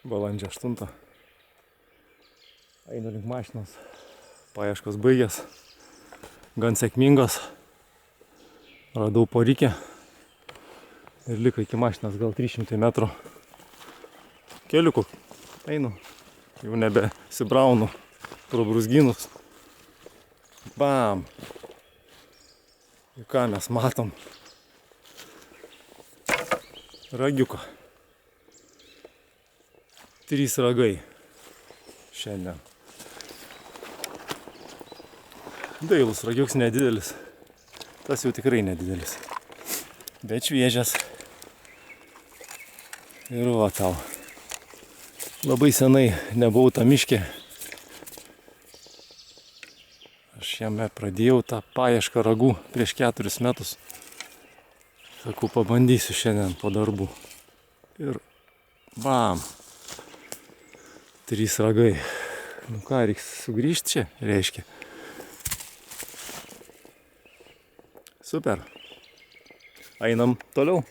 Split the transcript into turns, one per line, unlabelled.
Balandžio 8. Einu link mašinos. Paieškos baigės. Gan sėkmingos. Radau porikę. Ir liko iki mašinos gal 300 metrų. Keliuku einu. Jau nebesibraunu pro brūzgynus. Bam! Ir ką mes matom? Ragiuką. 3 ragai šiandien. Dailus ragiuks nedidelis. Tas jau tikrai nedidelis. Bet šviežias. Ir va tau. Labai senai nebuvau tam miške. Aš jame pradėjau tą paiešką ragų prieš 4 metus. Sakau, pabandysiu šiandien po darbų. Ir bam! 3 ragai. Nu ką, reiks sugrįžti čia, reiškia. Super. Einam toliau.